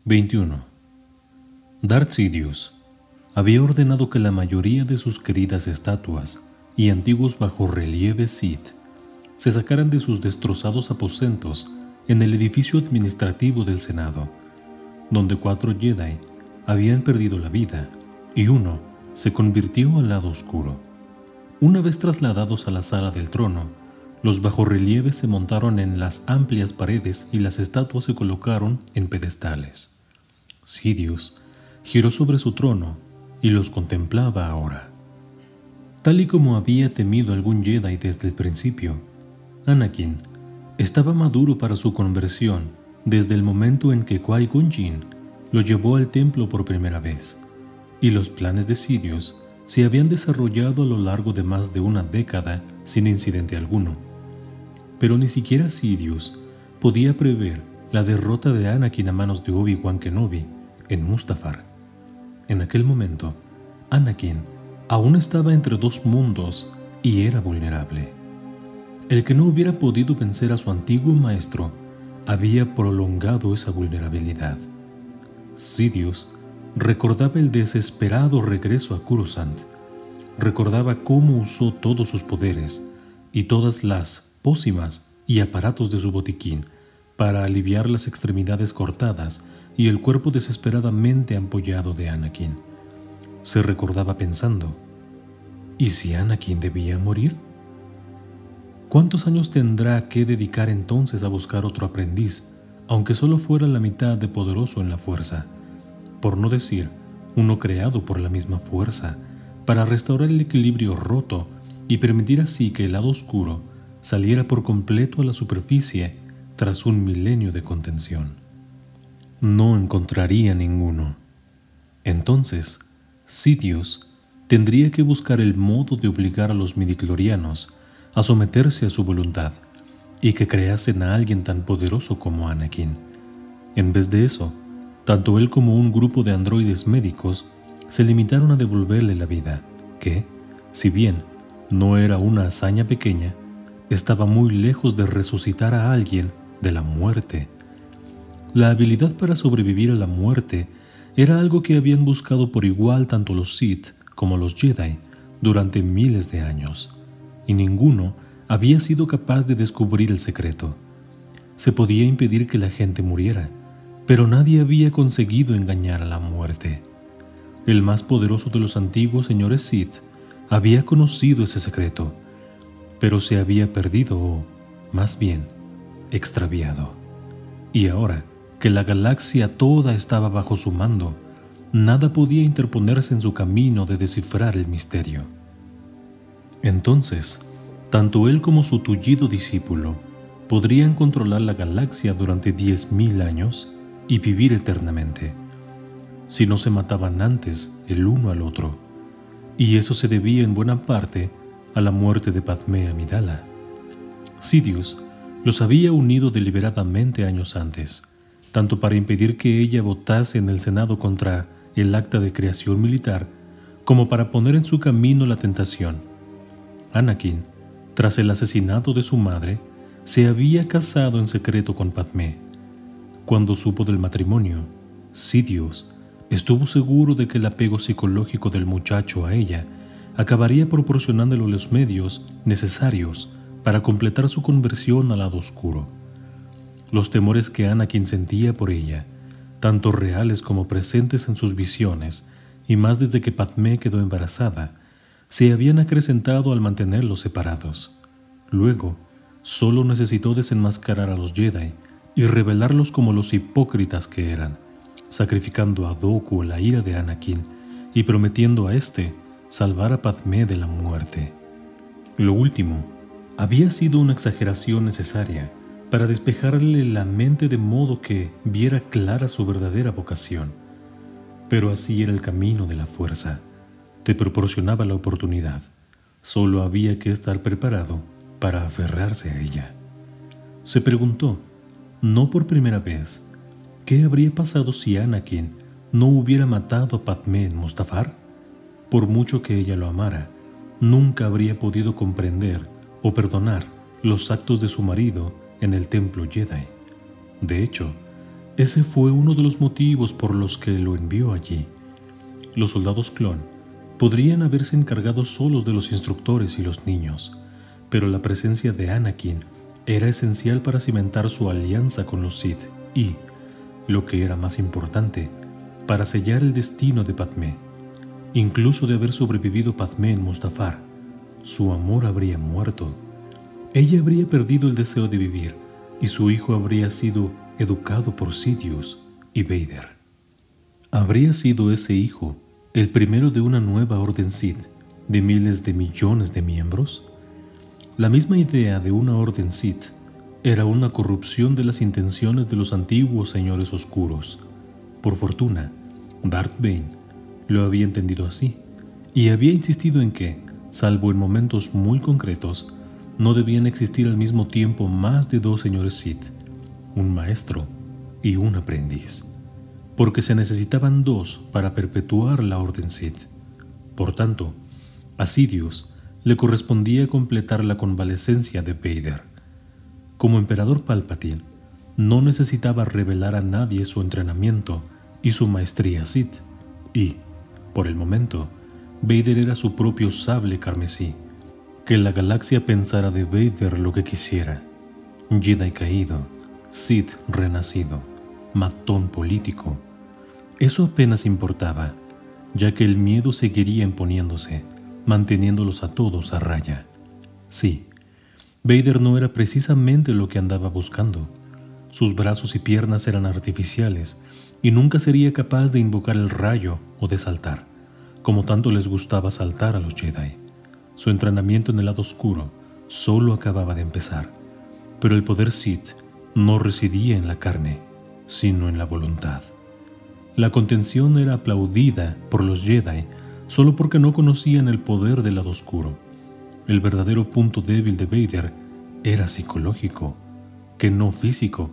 21. Darth Sidious había ordenado que la mayoría de sus queridas estatuas y antiguos bajorrelieves Sith se sacaran de sus destrozados aposentos en el edificio administrativo del Senado, donde 4 Jedi habían perdido la vida y uno se convirtió al lado oscuro. Una vez trasladados a la sala del trono, los bajorrelieves se montaron en las amplias paredes y las estatuas se colocaron en pedestales. Sidious giró sobre su trono y los contemplaba ahora. Tal y como había temido algún Jedi desde el principio, Anakin estaba maduro para su conversión desde el momento en que Qui-Gon Jinn lo llevó al templo por primera vez, y los planes de Sidious se habían desarrollado a lo largo de más de una década sin incidente alguno. Pero ni siquiera Sidious podía prever la derrota de Anakin a manos de Obi-Wan Kenobi en Mustafar. En aquel momento, Anakin aún estaba entre 2 mundos y era vulnerable. El que no hubiera podido vencer a su antiguo maestro había prolongado esa vulnerabilidad. Sidious recordaba el desesperado regreso a Coruscant, recordaba cómo usó todos sus poderes y todas las pócimas y aparatos de su botiquín para aliviar las extremidades cortadas y el cuerpo desesperadamente ampollado de Anakin. Se recordaba pensando, ¿y si Anakin debía morir? ¿Cuántos años tendrá que dedicar entonces a buscar otro aprendiz, aunque solo fuera la mitad de poderoso en la fuerza, por no decir uno creado por la misma fuerza, para restaurar el equilibrio roto y permitir así que el lado oscuro saliera por completo a la superficie tras un milenio de contención? No encontraría ninguno. Entonces, Sidious tendría que buscar el modo de obligar a los midichlorianos a someterse a su voluntad y que creasen a alguien tan poderoso como Anakin. En vez de eso, tanto él como un grupo de androides médicos se limitaron a devolverle la vida, que, si bien no era una hazaña pequeña, estaba muy lejos de resucitar a alguien de la muerte. La habilidad para sobrevivir a la muerte era algo que habían buscado por igual tanto los Sith como los Jedi durante miles de años, y ninguno había sido capaz de descubrir el secreto. Se podía impedir que la gente muriera, pero nadie había conseguido engañar a la muerte. El más poderoso de los antiguos señores Sith había conocido ese secreto, pero se había perdido o, más bien, extraviado. Y ahora que la galaxia toda estaba bajo su mando, nada podía interponerse en su camino de descifrar el misterio. Entonces, tanto él como su tullido discípulo podrían controlar la galaxia durante 10.000 años y vivir eternamente, si no se mataban antes el uno al otro, y eso se debía en buena parte a la muerte de Padmé Amidala. Sidious los había unido deliberadamente años antes, tanto para impedir que ella votase en el Senado contra el acta de creación militar, como para poner en su camino la tentación. Anakin, tras el asesinato de su madre, se había casado en secreto con Padmé. Cuando supo del matrimonio, Sidious estuvo seguro de que el apego psicológico del muchacho a ella acabaría proporcionándole los medios necesarios para completar su conversión al lado oscuro. Los temores que Anakin sentía por ella, tanto reales como presentes en sus visiones, y más desde que Padmé quedó embarazada, se habían acrecentado al mantenerlos separados. Luego, solo necesitó desenmascarar a los Jedi y revelarlos como los hipócritas que eran, sacrificando a Dooku a la ira de Anakin y prometiendo a éste salvar a Padmé de la muerte. Lo último había sido una exageración necesaria para despejarle la mente de modo que viera clara su verdadera vocación. Pero así era el camino de la fuerza. Te proporcionaba la oportunidad. Solo había que estar preparado para aferrarse a ella. Se preguntó, no por primera vez, ¿qué habría pasado si Anakin no hubiera matado a Padmé en Mustafar? Por mucho que ella lo amara, nunca habría podido comprender o perdonar los actos de su marido en el templo Jedi. De hecho, Ese fue uno de los motivos por los que lo envió allí. Los soldados clon podrían haberse encargado solos de los instructores y los niños, pero la presencia de Anakin era esencial para cimentar su alianza con los Sith y, lo que era más importante, para sellar el destino de Padmé. Incluso de haber sobrevivido Padmé en Mustafar, su amor habría muerto. Ella habría perdido el deseo de vivir y su hijo habría sido educado por Sidious y Vader. ¿Habría sido ese hijo el primero de una nueva orden Sith de miles de millones de miembros? La misma idea de una orden Sith era una corrupción de las intenciones de los antiguos señores oscuros. Por fortuna, Darth Bane lo había entendido así y había insistido en que, salvo en momentos muy concretos, no debían existir al mismo tiempo más de dos señores Sith, un maestro y un aprendiz, porque se necesitaban dos para perpetuar la orden Sith. Por tanto, a Sidious le correspondía completar la convalecencia de Vader. Como emperador Palpatine, no necesitaba revelar a nadie su entrenamiento y su maestría Sith, y, por el momento, Vader era su propio sable carmesí. Que la galaxia pensara de Vader lo que quisiera. Jedi caído, Sith renacido, matón político. Eso apenas importaba, ya que el miedo seguiría imponiéndose, manteniéndolos a todos a raya. Sí, Vader no era precisamente lo que andaba buscando. Sus brazos y piernas eran artificiales y nunca sería capaz de invocar el rayo o de saltar, como tanto les gustaba saltar a los Jedi. Su entrenamiento en el lado oscuro solo acababa de empezar, pero el poder Sith no residía en la carne, sino en la voluntad. La contención era aplaudida por los Jedi solo porque no conocían el poder del lado oscuro. El verdadero punto débil de Vader era psicológico, que no físico,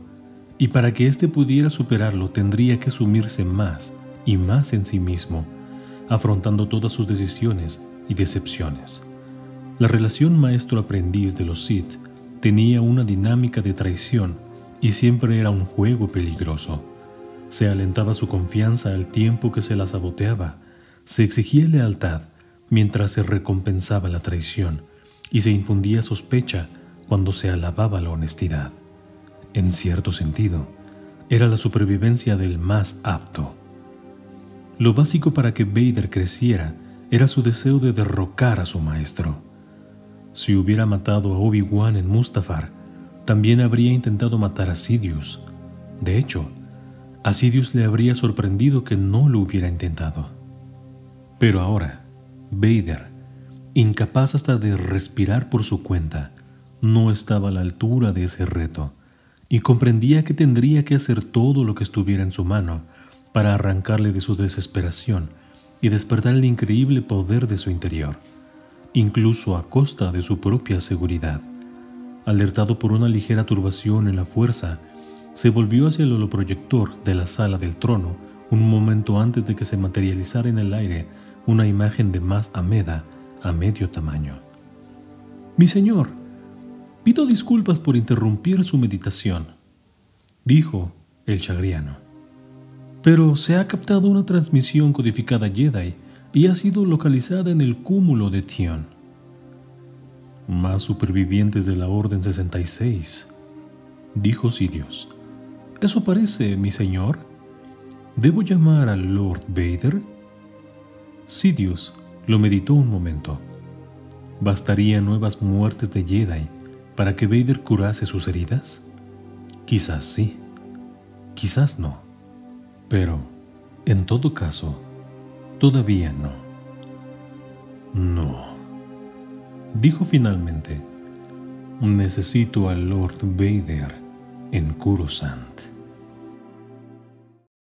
y para que éste pudiera superarlo tendría que sumirse más y más en sí mismo, afrontando todas sus decisiones y decepciones. La relación maestro-aprendiz de los Sith tenía una dinámica de traición y siempre era un juego peligroso. Se alentaba su confianza al tiempo que se la saboteaba, se exigía lealtad mientras se recompensaba la traición y se infundía sospecha cuando se alababa la honestidad. En cierto sentido, era la supervivencia del más apto. Lo básico para que Vader creciera era su deseo de derrocar a su maestro. Si hubiera matado a Obi-Wan en Mustafar, también habría intentado matar a Sidious. De hecho, a Sidious le habría sorprendido que no lo hubiera intentado. Pero ahora, Vader, incapaz hasta de respirar por su cuenta, no estaba a la altura de ese reto y comprendía que tendría que hacer todo lo que estuviera en su mano para arrancarle de su desesperación y despertar el increíble poder de su interior, incluso a costa de su propia seguridad. Alertado por una ligera turbación en la fuerza, se volvió hacia el holoproyector de la sala del trono un momento antes de que se materializara en el aire una imagen de Maz Amedda a medio tamaño. «Mi señor, pido disculpas por interrumpir su meditación», dijo el chagriano. «Pero se ha captado una transmisión codificada Jedi y ha sido localizada en el cúmulo de Tion». «Más supervivientes de la Orden 66», dijo Sidious. «Eso parece, mi señor. ¿Debo llamar al Lord Vader?» Sidious lo meditó un momento. ¿Bastarían nuevas muertes de Jedi para que Vader curase sus heridas? Quizás sí, quizás no. Pero, en todo caso, todavía no. «No», dijo finalmente. «Necesito al Lord Vader en Coruscant».